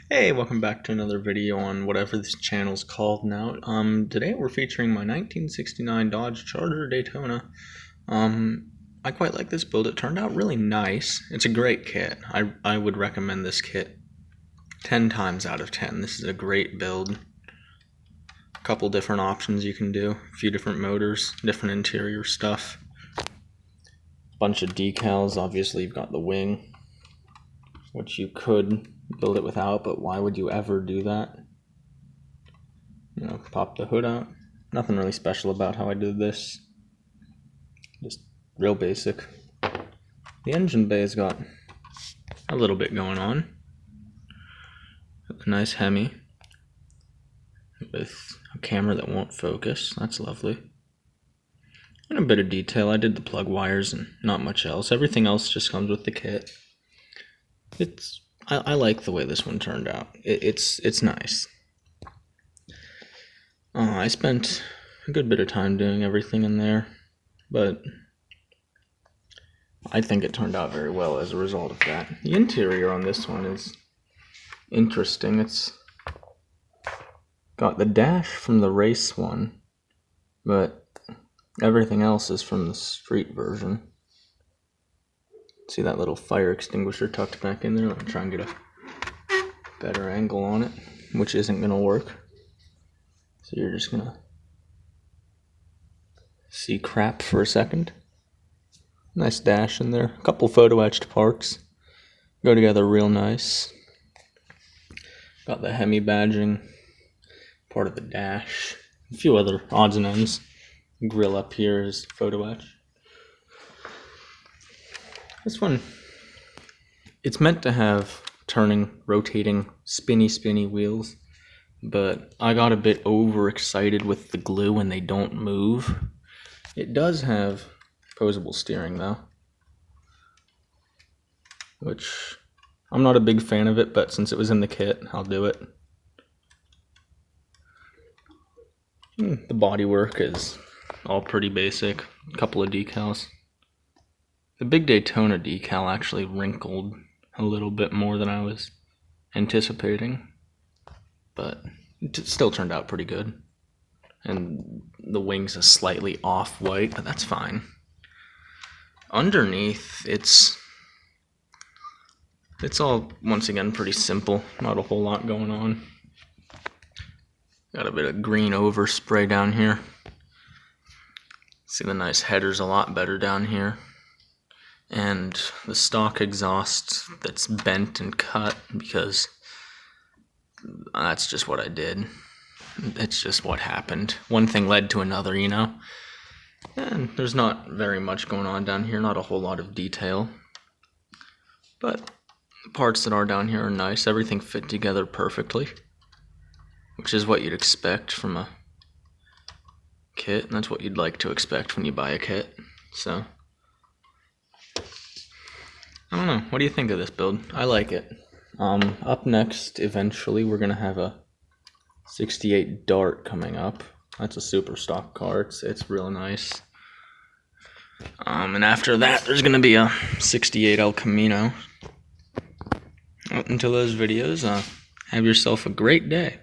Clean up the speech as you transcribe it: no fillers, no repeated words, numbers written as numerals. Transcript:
Hey, welcome back to another video on whatever this channel's called now. Today we're featuring my 1969 Dodge Charger Daytona. I quite like this build. It turned out really nice. It's a great kit. I would recommend this kit 10 times out of 10. This is a great build. A couple different options you can do. A few different motors, different interior stuff. Bunch of decals. Obviously you've got the wing, which you could build it without, but why would you ever do that? You know, pop the hood out. Nothing really special about how I did this. Just real basic. The engine bay's got a little bit going on. A nice Hemi with a camera that won't focus. That's lovely. And a bit of detail. I did the plug wires and not much else. Everything else just comes with the kit. I like the way this one turned out. It's nice. I spent a good bit of time doing everything in there, but I think it turned out very well as a result of that. The interior on this one is interesting. It's got the dash from the race one, but everything else is from the street version. See that little fire extinguisher tucked back in there? Let me try and get a better angle on it, which isn't going to work. So you're just going to see crap for a second. Nice dash in there. A couple photo etched parts. Go together real nice. Got the Hemi badging, part of the dash. A few other odds and ends. Grill up here is photo etch. This one, it's meant to have turning, rotating, spinny wheels, but I got a bit overexcited with the glue when they don't move. It does have posable steering though, which I'm not a big fan of it, but since it was in the kit, I'll do it. The bodywork is all pretty basic, a couple of decals. The big Daytona decal actually wrinkled a little bit more than I was anticipating, but it still turned out pretty good. And the wings are slightly off-white, but that's fine. Underneath, it's all, once again, pretty simple. Not a whole lot going on. Got a bit of green overspray down here. See the nice headers a lot better down here. And the stock exhaust that's bent and cut because that's just what I did. It's just what happened. One thing led to another, you know? And there's not very much going on down here, not a whole lot of detail. But the parts that are down here are nice. Everything fit together perfectly, which is what you'd expect from a kit, and that's what you'd like to expect when you buy a kit. So I don't know. What do you think of this build? I like it. Up next, eventually, we're going to have a 68 Dart coming up. That's a super stock car. It's real nice. And after that, there's going to be a 68 El Camino. Until those videos, have yourself a great day.